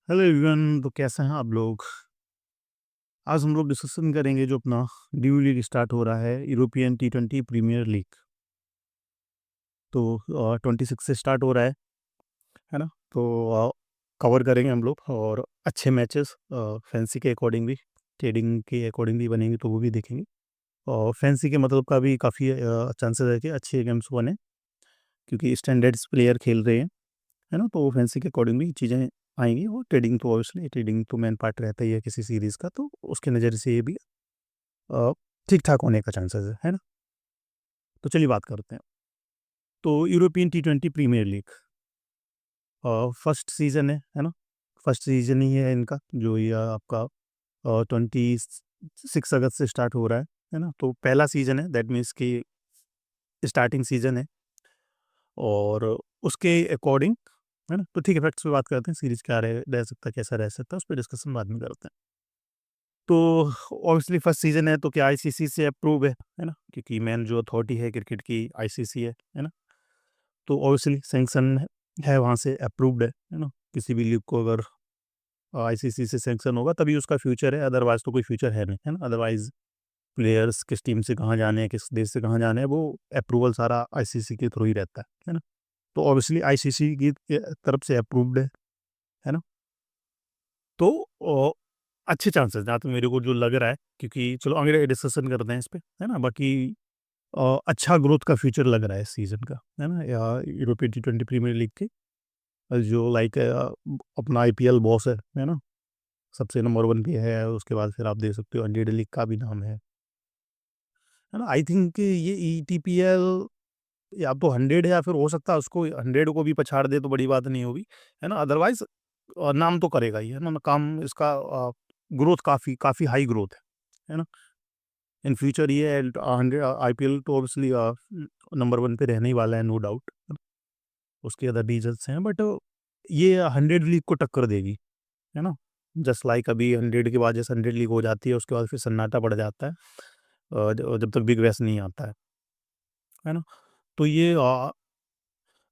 Hello everyone. तो कैसे हैं आप लोग? आज हम लोग डिस्कशन करेंगे जो अपना न्यू लीग स्टार्ट हो रहा है, यूरोपियन T20 प्रीमियर लीग। तो 26 से स्टार्ट हो रहा है ना? तो कवर करेंगे हम लोग और अच्छे मैचेस फैंसी के अकॉर्डिंग भी, ट्रेडिंग के अकॉर्डिंग भी बनेंगे तो वो भी देखेंगे। और फैंसी के मतलब का भी काफ़ी चांसेस है कि अच्छे गेम्स बने, क्योंकि स्टैंडर्ड्स प्लेयर खेल रहे हैं, है ना? तो फैंसी के अकॉर्डिंग भी चीज़ें आएंगी। और ट्रेडिंग तो ऑब्वियसली ट्रेडिंग तो मेन पार्ट रहता ही है किसी सीरीज़ का, तो उसके नज़र से ये भी अ, ठीक-ठाक होने का चांसेस है ना? तो चलिए बात करते हैं। तो European T20 premier league first season है ना? फर्स्ट सीज़न ही है इनका, जो ये आपका 26 अगस्त से स्टार्ट हो रहा है ना? तो पहला सीज़न है, दैट मीन्स कि स्टार्टिंग सीज़न है। और उसके अकॉर्डिंग, है ना? तो ठीक है, फैक्ट्स पे बात करते हैं, सीरीज़ क्या रह सकता है, कैसा रह सकता है, उस पे डिस्कशन बाद में करते हैं। तो ऑब्वियसली फर्स्ट सीज़न है तो क्या आईसीसी से अप्रूव है ना? क्योंकि मेन जो अथॉरिटी है क्रिकेट की आईसीसी है ना? तो ऑब्वियसली सैंक्शन है वहाँ से, अप्रूव्ड है ना? किसी भी लीग को अगर आईसीसी से सैंक्शन होगा तभी उसका फ्यूचर है, अदरवाइज़ तो कोई फ्यूचर है नहीं, है ना? अदरवाइज़ प्लेयर्स किस टीम से कहाँ जाने हैं, किस देश से कहाँ जाना है, वो अप्रूवल सारा आईसीसी के थ्रू ही रहता है ना? तो ऑब्वियसली आईसीसी की तरफ से अप्रूव्ड है ना? तो अच्छे चांसेस जहाँ तक मेरे को जो लग रहा है, क्योंकि चलो आगे डिस्कशन करते हैं इस पे, है ना? बाकी अच्छा ग्रोथ का फ्यूचर लग रहा है इस सीज़न का, है ना? या यूरोपियन T20 प्रीमियर लीग के जो लाइक अपना आईपीएल बॉस है ना? सबसे नंबर 1 पे है, उसके बाद फिर आप देख सकते हो इंडियन लीग का भी नाम है ना? आई थिंक ये ईटीपीएल या तो 100 है, या फिर हो सकता है उसको 100 को भी पछाड़ दे तो बड़ी बात नहीं होगी, है ना? अदरवाइज़ नाम तो करेगा ही, है ना? काम इसका ग्रोथ काफ़ी काफ़ी हाई ग्रोथ है ना? इन फ्यूचर ये 100 आईपीएल तो ऑब्वियसली नंबर 1 पे रहने ही वाला है, नो डाउट। उसके अदर रीजन्स हैं, बट ये 100 लीग को टक्कर देगी, है ना? जस्ट लाइक अभी 100 के बाद जैसे 100 लीग हो जाती है, उसके बाद फिर सन्नाटा पड़ जाता है जब तक बिग बैश नहीं आता है ना? तो ये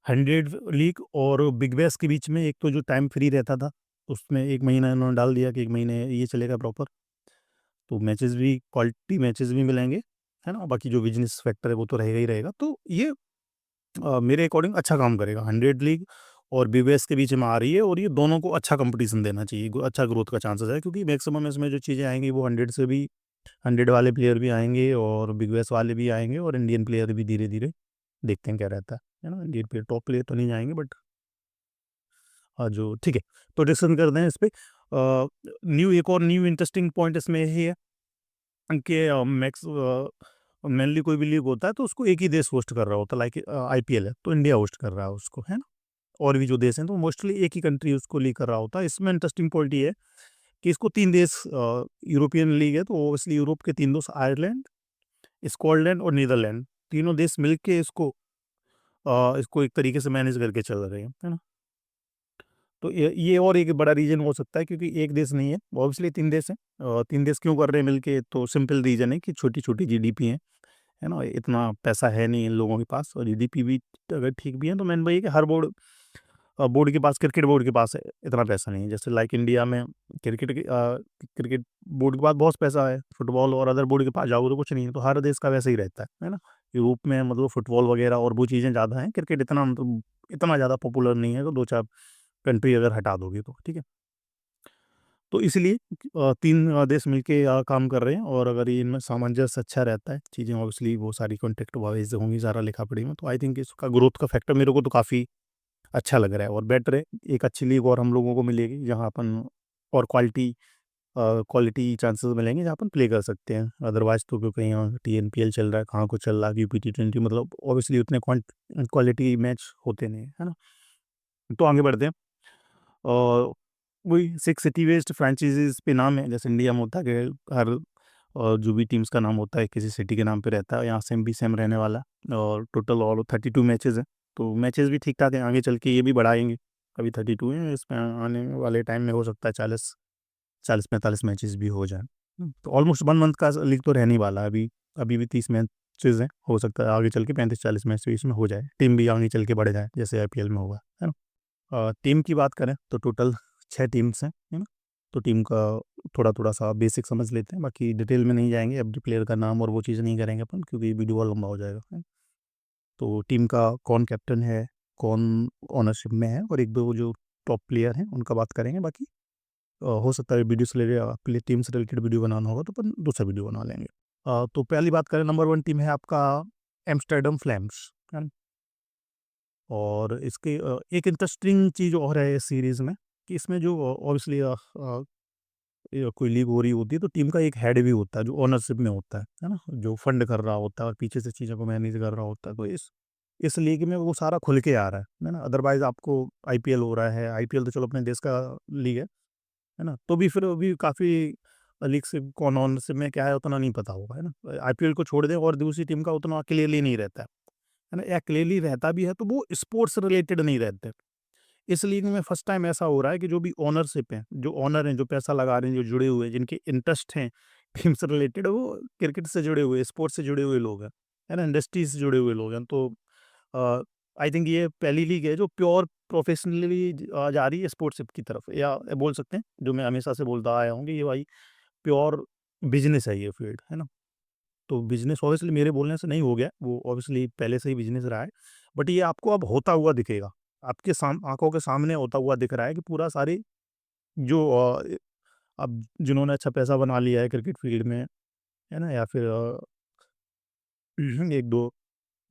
100 लीग और बिग बैश के बीच में एक तो जो टाइम फ्री रहता था, उसमें 1 महीना इन्होंने डाल दिया कि 1 महीने ये चलेगा प्रॉपर। तो मैचेस भी, क्वालिटी मैचेस भी मिलेंगे, है ना? बाकी जो बिज़नेस फैक्टर है वो तो रहेगा ही रहेगा। तो ये मेरे अकॉर्डिंग अच्छा काम करेगा। 100 लीग और बीबीएस के बीच में आ रही है, और ये दोनों को अच्छा कंपटीशन देना चाहिए, अच्छा ग्रोथ का चांसेस है, क्योंकि मैक्सिमम इसमें जो चीज़ें आएंगी वो 100 से भी, 100 वाले प्लेयर भी आएंगे और बिग बैश वाले भी आएंगे, और इंडियन प्लेयर भी धीरे धीरे देखते हैं क्या रहता है ना? इंडियन प्लेयर टॉप प्लेयर तो नहीं जाएंगे, बट जो ठीक है, तो डिस्कशन करते हैं इस पे। न्यू एक और न्यू इंटरेस्टिंग पॉइंट इसमें यही है कि मैक्स मेनली कोई भी लीग होता है तो उसको एक ही देश होस्ट कर रहा होता है, लाइक आईपीएल है तो इंडिया होस्ट कर रहा है उसको, है ना? और भी जो देश हैं तो मोस्टली एक ही कंट्री उसको लीग कर रहा होता है। इसमें इंटरेस्टिंग पॉइंट ये है कि इसको 3 देश, यूरोपियन लीग है तो ऑब्वियसली यूरोप के 3 देश, आयरलैंड, स्कॉटलैंड और नीदरलैंड, तीनों देश मिलके इसको एक तरीके से मैनेज करके चल रहे हैं, है ना? तो ये और एक बड़ा रीज़न हो सकता है, क्योंकि एक देश नहीं है, ऑब्वियसली 3 देश हैं। 3 देश क्यों कर रहे हैं मिलके? तो सिंपल रीज़न है कि छोटी-छोटी जीडीपी है ना? इतना पैसा है नहीं इन लोगों के पास, और जीडीपी भी अगर ठीक भी है तो मेन वही है कि हर बोर्ड के पास, क्रिकेट बोर्ड के पास इतना पैसा नहीं है। जैसे लाइक इंडिया में क्रिकेट बोर्ड के पास बहुत पैसा है, फुटबॉल और अदर बोर्ड के पास जाओगे तो कुछ नहीं है। तो हर देश का वैसे ही रहता है ना? यूरोप में मतलब फुटबॉल वगैरह और वो चीज़ें ज़्यादा हैं, क्रिकेट इतना मतलब इतना ज़्यादा पॉपुलर नहीं है, तो 2-4 कंट्री अगर हटा दोगे तो, ठीक है? तो इसलिए 3 देश मिलके काम कर रहे हैं, और अगर ये इनमें सामंजस्य अच्छा रहता है, चीज़ें ऑब्वियसली वो सारी कॉन्ट्रैक्ट वाइज़ होंगी, सारा लिखा-पढ़ी में, तो आई थिंक इसका ग्रोथ का फैक्टर मेरे को तो काफ़ी अच्छा लग रहा है और बेटर है। एक अच्छी लीग और हम लोगों को मिलेगी जहाँ अपन और क्वालिटी चांसेस मिलेंगे जहाँ अपन प्ले कर सकते हैं। अदरवाइज़ तो क्योंकि यहाँ टीएनपीएल चल रहा है, कहाँ कुछ चल रहा है, यूपी टी20, मतलब ऑब्वियसली उतने क्वालिटी मैच होते नहीं हैं, है ना? तो आगे बढ़ते हैं। और वही 6 सिटी बेस्ड फ्रैंचाइज़ीज़ पे नाम है, जैसे इंडिया में होता है कि हर जो भी टीम्स का नाम होता है किसी सिटी के नाम पे रहता है, यहाँ सेम भी सेम रहने वाला है। और टोटल और 32 मैचेज़ हैं, तो मैचेज़ भी ठीक-ठाक हैं, आगे चल के ये भी बढ़ाएँगे। अभी 32 हैं, इसमें आने वाले टाइम में हो सकता है 40-45 मैचेज़ भी हो जाएँ। तो ऑलमोस्ट 1 मंथ का लीग तो रहने ही वाला है अभी। अभी भी 30 मैचेज़ हैं, हो सकता है आगे चल के 35-40 मैच भी इसमें हो जाए, टीम भी आगे चल के बढ़ जाए, जैसे आईपीएल में हुआ, है ना? टीम की बात करें तो टोटल 6 टीम्स हैं, है ना? तो टीम का थोड़ा-थोड़ा-सा बेसिक समझ लेते हैं, बाकी डिटेल में नहीं जाएँगे, एवरी प्लेयर का नाम और वो चीज़ नहीं करेंगे अपन क्योंकि वीडियो और लंबा हो जाएगा, है। तो टीम का कौन कैप्टन है, कौन ओनरशिप में है और 1-2 जो टॉप प्लेयर हैं, उनका बात करेंगे। बाकी हो सकता है वीडियो से रिलेटेड टीम से रिलेटेड वीडियो बनाना होगा तो अपन दूसरा वीडियो बना लेंगे। तो पहली बात करें, नंबर 1 टीम है आपका एम्स्टर्डम फ्लैम्स, है ना? और इसके एक इंटरेस्टिंग चीज़ और है इस सीरीज़ में कि इसमें जो ऑब्वियसली कोई लीग हो रही होती है तो टीम का एक हेड भी होता है जो ओनरशिप में होता है ना? जो फंड कर रहा होता है और पीछे से चीज़ों को मैनेज कर रहा होता है। तो इस लीग में वो सारा खुल के आ रहा है ना? अदरवाइज़ आपको आईपीएल हो रहा है, आईपीएल तो चलो अपने देश का लीग है ना? तो भी फिर अभी काफ़ी लीग से कौन ओनरशिप में क्या है उतना नहीं पता होगा, है ना? आईपीएल को छोड़ दें और दूसरी टीम का उतना क्लियरली नहीं रहता है ना? या क्लियरली रहता भी है तो वो स्पोर्ट्स रिलेटेड नहीं रहते। इस लीग में फर्स्ट टाइम ऐसा हो रहा है कि जो भी ओनरशिप है, जो ओनर हैं, जो पैसा लगा रहे हैं, जो जुड़े हुए हैं, जिनके इंटरेस्ट हैं टीम से रिलेटेड, वो क्रिकेट से जुड़े हुए, स्पोर्ट्स से जुड़े हुए लोग हैं, है ना? इंडस्ट्री से जुड़े हुए लोग हैं। तो अ, आई थिंक ये पहली लीग है जो प्योर प्रोफेशनली जा रही है स्पोर्ट्सशिप की तरफ, या बोल सकते हैं जो मैं हमेशा से बोलता आया हूँ कि ये भाई प्योर बिज़नेस है ये फील्ड, है ना? तो बिज़नेस ऑब्वियसली मेरे बोलने से नहीं हो गया, वो ऑब्वियसली पहले से ही बिज़नेस रहा है। बट ये आपको अब होता हुआ दिखेगा। आपके आँखों के सामने होता हुआ दिख रहा है कि पूरा सारी जो अब जिन्होंने अच्छा पैसा बना लिया है क्रिकेट फील्ड में, है ना? या फिर 1-2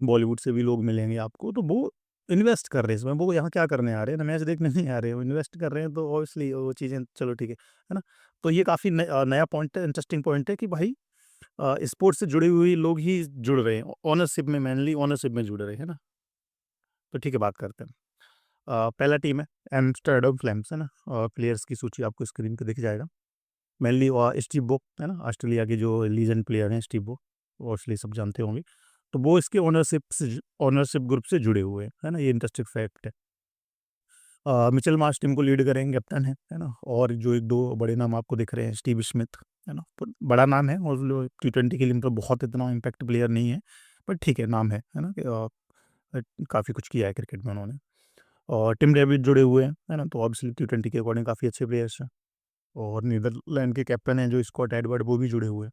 बॉलीवुड से भी लोग मिलेंगे आपको, तो वो इन्वेस्ट कर रहे हैं इसमें। वो यहाँ क्या करने आ रहे हैं? ना मैच देखने नहीं आ रहे हैं, वो इन्वेस्ट कर रहे हैं तो ऑब्वियसली वो चीज़ें चलो ठीक है ना? तो ये काफ़ी नया पॉइंट है, इंटरेस्टिंग पॉइंट है कि भाई स्पोर्ट्स से जुड़ी हुई लोग ही जुड़ रहे हैं। ओनरशिप में मेनली ओनरशिप में जुड़ रहे हैं, है ना? तो ठीक है, बात करते हैं। पहला टीम है एम्स्टर्डम फ्लेम्स, है ना? प्लेयर्स की सूची आपको स्क्रीन पे दिख जाएगा। मेनली स्टीव वो, है ना? ऑस्ट्रेलिया के जो लीजेंड प्लेयर हैं स्टीव वो, ऑब्वियसली सब जानते होंगे। तो वो इसके ओनरशिप ग्रुप से जुड़े हुए हैं, है ना? ये इंटरेस्टिंग फैक्ट है। मिचेल मार्श टीम को लीड करेंगे, कैप्टन है ना? और जो 1-2 बड़े नाम आपको दिख रहे हैं, स्टीव स्मिथ, है ना? तो बड़ा नाम है और टी20 के लिए मतलब बहुत इतना इम्पैक्ट प्लेयर नहीं है, बट ठीक है, नाम है ना? काफ़ी कुछ किया है क्रिकेट में उन्होंने। और टिम डेविड जुड़े हुए हैं, है ना? तो ऑब्वियसली टी20 के अकॉर्डिंग काफ़ी अच्छे प्लेयर्स हैं। और नीदरलैंड के कैप्टन हैं जो स्कॉट एडवर्ड, वो भी जुड़े हुए हैं।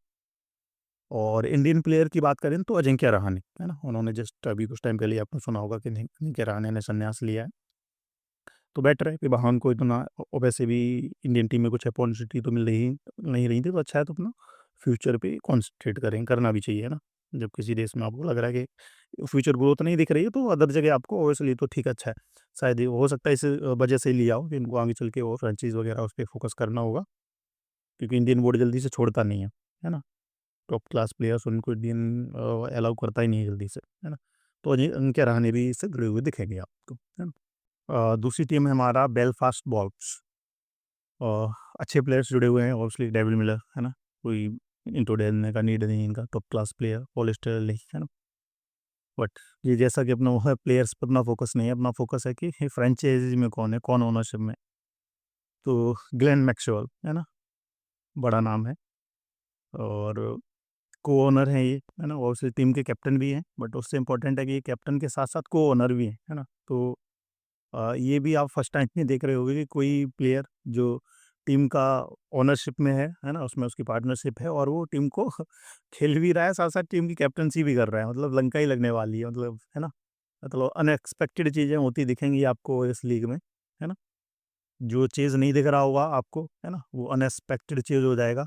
और इंडियन प्लेयर की बात करें तो अजिंक्य रहाणे, है ना? उन्होंने जस्ट अभी कुछ टाइम पहले आपने सुना होगा कि अजिंक्य रहाणे ने संन्यास लिया है। तो बेटर है कि वहाँ को इतना वैसे भी इंडियन टीम में कुछ अपॉर्चुनिटी तो मिल रही नहीं रही थी, तो अच्छा है तो अपना फ्यूचर पे कॉन्संट्रेट करें, करना भी चाहिए, है ना? जब किसी देश में आपको लग रहा है कि फ्यूचर ग्रोथ नहीं दिख रही है तो अदर जगह आपको ओवैसली तो ठीक, अच्छा है। शायद ये हो सकता है इस वजह से ही लिया हो कि इनको आगे चल के और फ्रेंचाइज़ वगैरह उस पे फोकस करना होगा, क्योंकि इंडियन बोर्ड जल्दी से छोड़ता नहीं है ना? टॉप क्लास प्लेयर्स उनको इंडियन अलाउ करता ही नहीं है जल्दी से, है ना? तो अजिंक्य रहाणे भी इससे जुड़े हुए दिखेंगे आपको, है ना? दूसरी टीम है हमारा बेलफास्ट बॉब्स। अ, अच्छे प्लेयर्स जुड़े हुए हैं ऑब्वियसली, डेविड मिलर, है ना? कोई इनको देने का नीड नहीं, इनका टॉप क्लास प्लेयर, पॉलिस्टर ली, है ना? बट ये जैसा कि अपना वो है, प्लेयर्स पर अपना फोकस नहीं है, अपना फोकस है कि फ्रेंचाइजी में कौन है, कौन ओनरशिप में। तो ग्लेन मैक्सवेल, है ना? बड़ा नाम है और को ओनर है ये, है ना? ऑब्वियसली टीम के कैप्टन भी हैं, बट उससे इम्पोर्टेंट है कि ये कैप्टन के साथ साथ को ओनर भी हैं, है ना? तो ये भी आप फर्स्ट टाइम में देख रहे होंगे कि कोई प्लेयर जो टीम का ओनरशिप में है ना? उसमें उसकी पार्टनरशिप है और वो टीम को खेल भी रहा है, साथ-साथ टीम की कैप्टेंसी भी कर रहा है। मतलब लंका ही लगने वाली है, मतलब, है ना? मतलब अनएक्सपेक्टेड चीज़ें होती दिखेंगी आपको इस लीग में, है ना? जो चीज़ नहीं दिख रहा होगा आपको, है ना? वो अनएक्सपेक्टेड चीज़ हो जाएगा।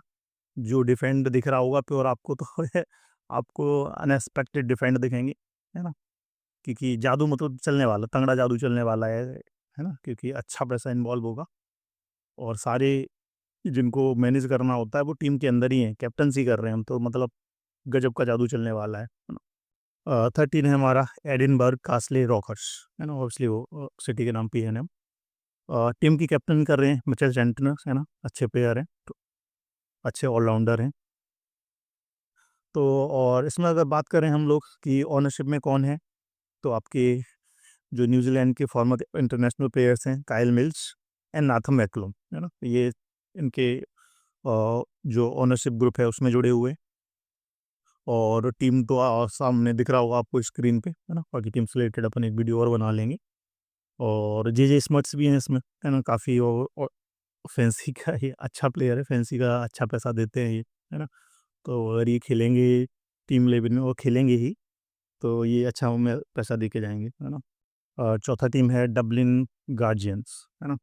जो डिफेंड दिख रहा होगा प्योर आपको तो आपको अनएक्सपेक्टेड डिफेंड दिखेंगे, है ना? क्योंकि जादू मतलब चलने वाला, तगड़ा जादू चलने वाला है ना? क्योंकि अच्छा पैसा इन्वॉल्व होगा और सारे जिनको मैनेज करना होता है वो टीम के अंदर ही हैं, कैप्टेंसी कर रहे हैं हम, तो मतलब गज़ब का जादू चलने वाला है ना? 13 है हमारा एडिनबर्ग कास्ले रॉकर्स, है ना? ऑब्वियसली वो सिटी के नाम पे ही है नाम। टीम की कैप्टन कर रहे हैं मिचेल सेंटनर, है ना? अच्छे प्लेयर हैं, तो अच्छे ऑलराउंडर हैं। तो और इसमें अगर बात करें हम लोग कि ओनरशिप में कौन है, तो आपके जो न्यूज़ीलैंड के फॉर्मर इंटरनेशनल प्लेयर्स हैं, Kyle mills and Nathan McCullum, है ना? ये इनके जो ओनरशिप ग्रुप है उसमें जुड़े हुए हैं। और टीम तो सामने दिख रहा होगा आपको स्क्रीन पे, है ना? बाकी टीम से रिलेटेड अपन एक वीडियो और बना लेंगे। और जे स्मर्ट्स भी हैं इसमें, है ना? काफ़ी फैंसी का ये अच्छा प्लेयर है, फैंसी का अच्छा पैसा देते हैं ये, है ना? तो अगर ये खेलेंगे टीम लेवल में और खेलेंगे ही, तो ये अच्छा हमें पैसा दे के जाएँगे, है ना? चौथा टीम है डबलिन गार्जियंस, है ना?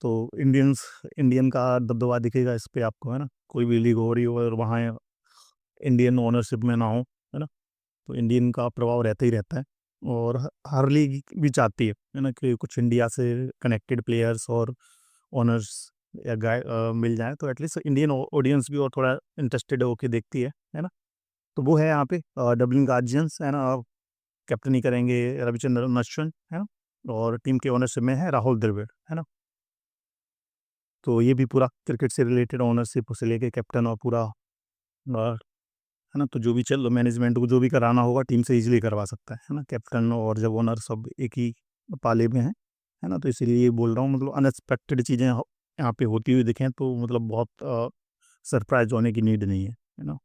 तो इंडियन का दबदबा दिखेगा इस पे आपको, है ना? कोई भी लीग हो रही हो और वहाँ इंडियन ओनरशिप में ना हो, है ना? तो इंडियन का प्रभाव रहता ही रहता है और हर लीग भी चाहती है ना, कि कुछ इंडिया से कनेक्टेड प्लेयर्स और ओनर्स या मिल जाए, तो एटलीस्ट इंडियन ऑडियंस भी और थोड़ा इंटरेस्टेड होके देखती है ना? तो वो है यहाँ पे डबलिन गार्जियंस, है ना? कैप्टनी करेंगे रविचंद्रन अश्विन, है ना? और टीम के ओनरशिप में है राहुल द्रविड़, है ना? तो ये भी पूरा क्रिकेट से रिलेटेड ओनरशिप से लेके कैप्टन और पूरा है ना? तो जो भी चल मैनेजमेंट को जो भी कराना होगा टीम से ईज़िली करवा सकता है ना? कैप्टन और जब ओनर सब एक ही पाले में हैं, है ना? तो इसीलिए बोल रहा हूँ, मतलब अनएक्सपेक्टेड चीज़ें यहाँ पे होती हुई दिखें तो मतलब बहुत सरप्राइज़ होने की नीड नहीं है ना?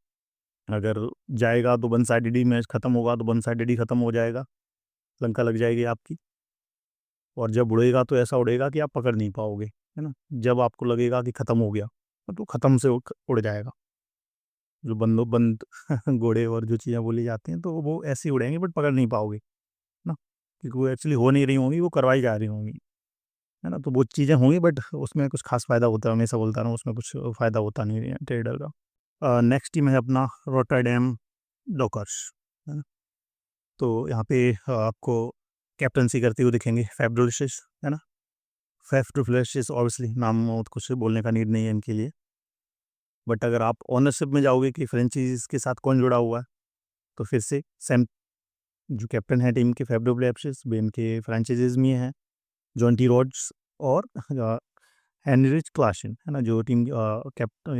अगर जाएगा तो वन साइडेड ही मैच खत्म होगा तो वन साइडेड ही खत्म हो जाएगा, लंका लग जाएगी आपकी। और जब उड़ेगा तो ऐसा उड़ेगा कि आप पकड़ नहीं पाओगे, है ना? जब आपको लगेगा कि खत्म हो गया, तो खत्म से उड़ जाएगा। जो बंदोबंद घोड़े और जो चीज़ें बोली जाती हैं, तो वो ऐसे ही उड़ेंगे बट पकड़ नहीं पाओगे, ना? क्योंकि वो एक्चुअली हो नहीं रही होंगी, वो करवाई जा रही होंगी, है ना? तो वो चीज़ें होंगी बट उसमें कुछ ख़ास फ़ायदा होता है, हमेशा बोलता रहा हूँ, उसमें कुछ फ़ायदा होता नहीं है ट्रेडर का। नेक्स्ट टीम है अपना रॉटरडैम डॉकर्स, है ना? तो यहाँ पे आपको कैप्टेंसी करते हुए दिखेंगे फैफ डु प्लेसिस, है ना? फैफ डु प्लेसिस ऑब्वियसली नाम और कुछ बोलने का नीड नहीं है इनके लिए, बट अगर आप ओनरशिप में जाओगे कि फ्रेंचाइज़ीज़ के साथ कौन जुड़ा हुआ है, तो फिर से सैम जो कैप्टन है टीम के फैफ डु प्लेसिस भी इनके फ्रेंचाइज़ीज़ में हैं, जॉन्टी रोड्स और हेनरिच क्लासन, है ना? जो टीम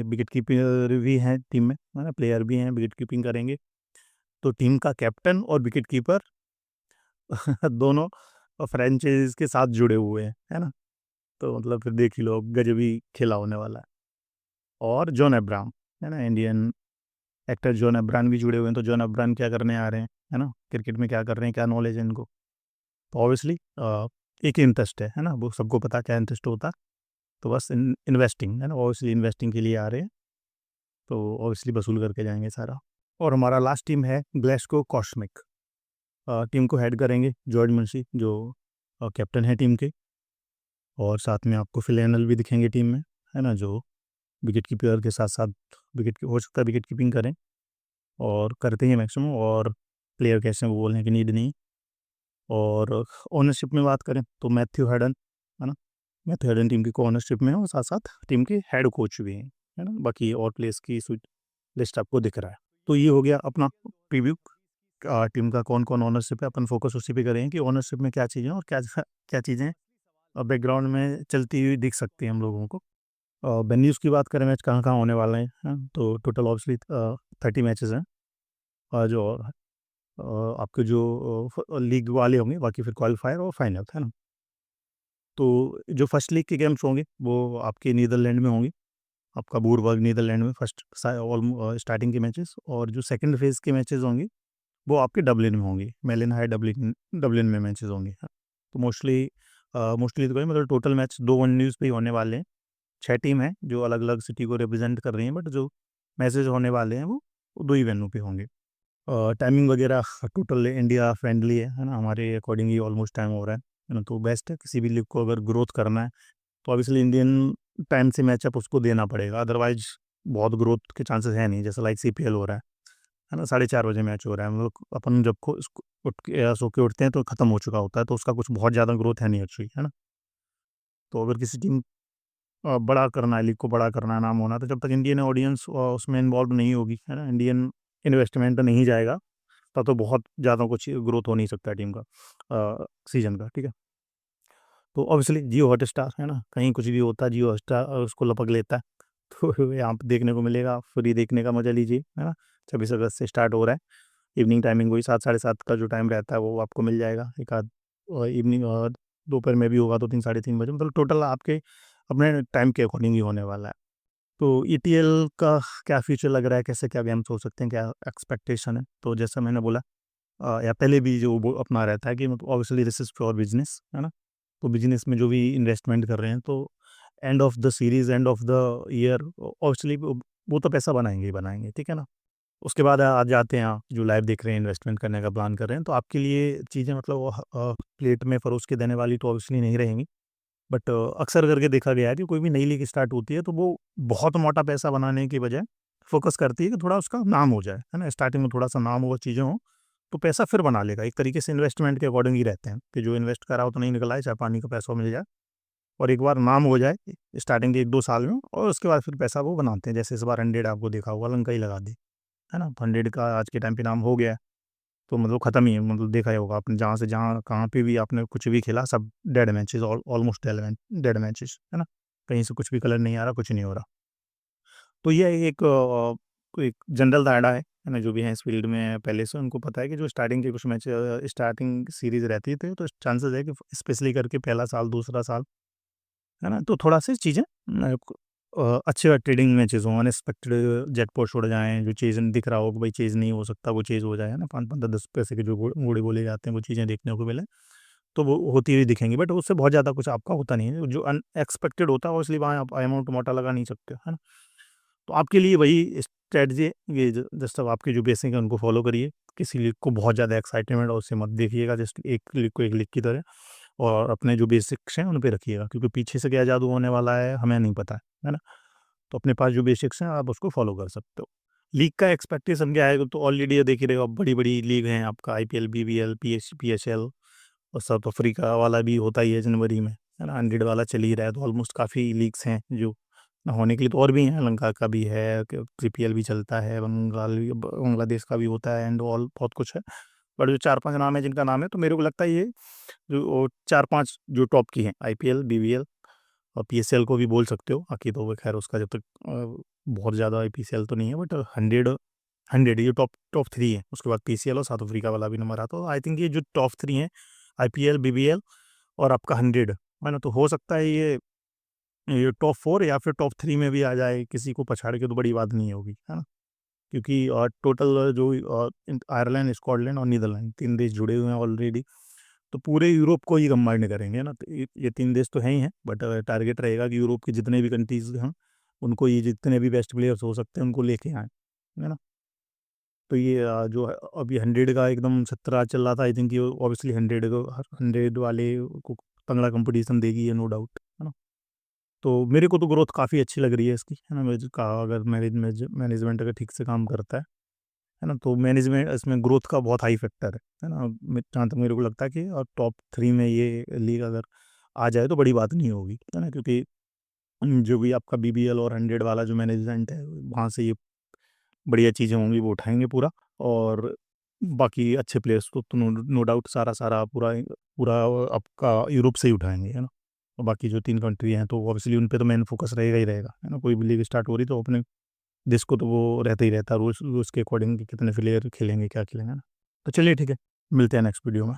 विकेट कीपर भी हैं टीम में, है ना? प्लेयर भी हैं, विकेट कीपिंग करेंगे। तो टीम का कैप्टन और विकेट कीपर दोनों फ्रेंचाइज़ीज़ के साथ जुड़े हुए हैं, है ना? तो मतलब फिर देख ही लो गज़ब ही खेला होने वाला है। और जॉन अब्राहम, है ना? इंडियन एक्टर जॉन अब्राहम भी जुड़े हुए हैं, तो जॉन अब्राहम क्या करने आ रहे हैं, है ना? क्रिकेट में क्या कर रहे हैं, क्या नॉलेज है इनको? तो ऑब्वियसली एक ही इंटरेस्ट है ना? वो सबको पता है क्या इंटरेस्ट होता है, तो बस इन्वेस्टिंग, है ना? ऑब्वियसली इन्वेस्टिंग के लिए आ रहे हैं, तो ऑब्वियसली वसूल करके जाएँगे सारा। और हमारा लास्ट टीम है ग्लासगो कॉस्मिक। टीम को हेड करेंगे जॉर्ज मुंशी, जो कैप्टन है टीम के, और साथ में आपको फिल एनल भी दिखेंगे टीम में, है ना? जो विकेट कीपर के साथ-साथ विकेट हो सकता है विकेट कीपिंग करें और करते हैं मैक्सिमम, और प्लेयर कैसे हैं वो बोलने की नीड नहीं। और ओनरशिप में बात करें तो मैथ्यू हेडन, है ना? मैथ्यू हेडन टीम की को-ओनरशिप में है और साथ-साथ टीम के हेड कोच भी हैं, है ना? बाकी और प्लेयर्स की लिस्ट आपको दिख रहा है। तो ये हो गया अपना प्रीव्यू टीम का कौन-कौन ओनरशिप है, अपन फ़ोकस उसी पे करेंगे कि ओनरशिप में क्या चीज़ें हैं और क्या क्या चीज़ें बैकग्राउंड में चलती हुई दिख सकती हैं हम लोगों को। वेन्यूज़ की बात करें मैच कहाँ-कहाँ होने वाले हैं, तो टोटल ऑब्वियसली 30 मैचेज़ हैं। जो आपके जो लीग वाले होंगे, बाकी फिर क्वालीफायर और फाइनल, है ना? तो जो फर्स्ट लीग के गेम्स होंगे वो आपके नीदरलैंड में होंगे, आपका बूरबर्ग नीदरलैंड में फर्स्ट स्टार्टिंग के मैचेस, और जो सेकंड फेज़ के मैचेस होंगे वो आपके डबलिन में होंगे, मेलिन हाई डबलिन डबलिन में मैचेस होंगे। हाँ, तो मोस्टली तो कहें मतलब टोटल मैच 2 वेन्यूज़ पे ही होने वाले हैं। 6 टीम हैं जो अलग-अलग सिटी को रिप्रेज़ेंट कर रही हैं, बट जो मैचेस होने वाले हैं वो 2 ही वेन्यू पे होंगे। टाइमिंग वगैरह टोटल इंडिया फ्रेंडली है ना? हमारे अकॉर्डिंग ही ऑलमोस्ट टाइम हो रहा है ना? तो बेस्ट है, किसी भी लीग को अगर ग्रोथ करना है तो ऑब्वियसली इंडियन टाइम से मैचअप उसको देना पड़ेगा, अदरवाइज़ बहुत ग्रोथ के चांसेस है नहीं, जैसे लाइक सीपीएल हो रहा है ना? 4:30 बजे मैच हो रहा है, हम लोग अपन जब को इसको उठ के सो के उठते हैं तो खत्म हो चुका होता है, तो उसका कुछ बहुत ज़्यादा ग्रोथ है नहीं एक्चुअली, है ना? तो अगर किसी टीम बड़ा करना है, लीग को बड़ा करना है, नाम होना है, तो जब तक इंडियन ऑडियंस उसमें इन्वॉल्व नहीं होगी, है ना? इंडियन इन्वेस्टमेंट नहीं जाएगा, तब तो बहुत ज़्यादा कुछ ग्रोथ हो नहीं सकता है टीम का सीज़न का, ठीक है? तो ऑब्वियसली जियो हॉटस्टार, है ना? कहीं कुछ भी होता है जियो हॉटस्टार उसको लपक लेता है। तो यहाँ पे देखने को मिलेगा, फ्री देखने का मज़ा लीजिए, है ना? 26 अगस्त से स्टार्ट हो रहा है। इवनिंग टाइमिंग वही 7 साढ़े 7 का जो टाइम रहता है वो आपको मिल जाएगा। एक आध इवनिंग दोपहर में भी होगा तो 3 साढ़े 3 बजे, मतलब टोटल आपके अपने टाइम के अकॉर्डिंग ही होने वाला है। तो ईटीएल का क्या फ्यूचर लग रहा है, कैसे क्या गेम्स हो सकते हैं, क्या एक्सपेक्टेशन है? तो जैसा मैंने बोला या पहले भी जो वो अपना रहता है कि मतलब obviously this is for business, है ना? तो बिज़नेस में जो भी इन्वेस्टमेंट कर रहे हैं तो end of the series, end of the year, obviously वो तो पैसा बनाएंगे ही बनाएंगे, ठीक है ना। उसके बाद आ जाते हैं आप जो लाइव देख रहे हैं, इन्वेस्टमेंट करने का प्लान कर रहे हैं, तो आपके लिए चीज़ें मतलब वो प्लेट में परोस के देने वाली तो ऑब्वियसली नहीं रहेंगी। बट अक्सर करके देखा गया है कि कोई भी नई लीग स्टार्ट होती है तो वो बहुत मोटा पैसा बनाने की बजाय फोकस करती है कि थोड़ा उसका नाम हो जाए, है ना। स्टार्टिंग में थोड़ा सा नाम हो, चीज़ें हों, तो पैसा फिर बना लेगा। एक तरीके से इन्वेस्टमेंट के अकॉर्डिंग ही रहते हैं कि जो इन्वेस्ट करा हो तो नहीं निकला है, चाहे पानी का पैसा मिल जाए, और एक बार नाम हो जाए स्टार्टिंग के 1-2 साल में, और उसके बाद फिर पैसा वो बनाते हैं। जैसे इस बार 100 आपको देखा होगा, लंका ही लगा दी, है ना। 100 का आज के टाइम पे नाम हो गया है, तो मतलब खत्म ही है, मतलब देखा ही होगा आपने, जहाँ से जहाँ कहाँ पे भी आपने कुछ भी खेला, सब dead matches, almost dead matches, है ना। कहीं से कुछ भी कलर नहीं आ रहा, कुछ नहीं हो रहा। तो ये एक जनरल दायरा है ना, जो भी है इस फील्ड में पहले से उनको पता है कि जो स्टार्टिंग के कुछ मैच, स्टार्टिंग सीरीज रहती थे, तो चांसेस है कि स्पेशली करके पहला साल, दूसरा साल, है ना, तो थोड़ा सी चीज़ें अच्छे ट्रेडिंग मैचेस हों, अनएक्सपेक्टेड जैकपॉट उड़ जाएँ, जो चीज़ दिख रहा हो कि भाई चीज़ नहीं हो सकता, वो चीज़ हो जाए, है ना। 5-5, 10 पैसे के जो घोड़े बोले जाते हैं, वो चीज़ें देखने को मिले, तो वो होती हुई दिखेंगी। बट उससे बहुत ज़्यादा कुछ आपका होता नहीं है, जो अनएक्सपेक्टेड होता है, इसलिए वहाँ आप अमाउंट मोटा लगा नहीं सकते, है ना। तो आपके लिए वही स्ट्रैटेजी है, ये जस्ट अब आपके जो बेसिक है उनको फॉलो करिए। किसी लीग को बहुत ज़्यादा एक्साइटमेंट और उससे मत देखिएगा, जस्ट एक लीग को एक लीग की तरह, और अपने जो बेसिक्स हैं उन पे रखिएगा, क्योंकि पीछे से क्या जादू होने वाला है हमें नहीं पता है ना। तो अपने पास जो बेसिक्स हैं आप उसको फॉलो कर सकते हो। लीग का एक्सपेक्टेशन क्या है, तो ऑलरेडी ये देख ही रहे हो आप, बड़ी-बड़ी लीग हैं आपका, आईपीएल, बीबीएल, पीएसएल, और साउथ अफ्रीका वाला भी होता ही है जनवरी में, है ना। 100 वाला चल ही रहा है, तो ऑलमोस्ट काफ़ी लीग्स हैं जो होने के लिए, तो और भी हैं, लंका का भी है, पीपीएल भी चलता है, बांग्लादेश का भी होता है, एंड ऑल बहुत कुछ है। बट जो 4-5 नाम है जिनका नाम है, तो मेरे को लगता है ये जो 4-5 जो टॉप की हैं, आईपीएल, बीबीएल और पीएसएल को भी बोल सकते हो। बाकी तो वो खैर उसका जब तक बहुत ज़्यादा पीसीएल तो नहीं है, बट 100 ये टॉप टॉप 3 है। उसके बाद पीसीएल और साउथ अफ्रीका वाला भी नंबर आता है। आई थिंक ये जो टॉप 3 हैं, आईपीएल, बीबीएल और आपका 100, है ना, तो हो सकता है ये टॉप 4 या फिर टॉप 3 में भी आ जाए, किसी को पछाड़ के, तो बड़ी बात नहीं होगी, है ना। क्योंकि टोटल जो आयरलैंड, स्कॉटलैंड और नीदरलैंड 3 देश जुड़े हुए हैं ऑलरेडी, तो पूरे यूरोप को ही कंबाइंड करेंगे ना। तो ये 3 देश तो हैं ही हैं, बट टारगेट रहेगा कि यूरोप के जितने भी कंट्रीज़ हैं, उनको, ये जितने भी बेस्ट प्लेयर्स हो सकते हैं, उनको लेके आएँ, है ना। तो ये जो है अभी 100 का एकदम 17 चल रहा था, आई थिंक ये ऑब्वियसली 100 वाले को तगड़ा कॉम्पिटिशन देगी ये, नो डाउट, है ना। तो मेरे को तो ग्रोथ काफ़ी अच्छी लग रही है इसकी, है ना। मुझे कहा, अगर मैनेजमेंट अगर ठीक से काम करता है ना, तो मैनेजमेंट इसमें ग्रोथ का बहुत हाई फैक्टर है ना। जहाँ तक मेरे को लगता है कि और टॉप 3 में ये लीग अगर आ जाए तो बड़ी बात नहीं होगी, है ना। क्योंकि जो भी आपका बीबीएल और 100 वाला जो मैनेजमेंट है, वहाँ से ये बढ़िया चीज़ें होंगी, वो उठाएँगे पूरा, और बाकी अच्छे प्लेयर्स तो नो नो डाउट सारा पूरा पूरा आपका यूरोप से ही उठाएँगे, है ना। और बाकी जो 3 कंट्री हैं, तो ऑब्वियसली उन पे तो मेन फ़ोकस रहेगा ही रहेगा, है ना। कोई भी लीग स्टार्ट हो रही तो अपने देश को तो वो रहता ही रहता है, रूल्स रूल्स के अकॉर्डिंग कि कितने प्लेयर खेलेंगे, क्या खेलेंगे, है ना। तो चलिए ठीक है, मिलते हैं नेक्स्ट वीडियो में।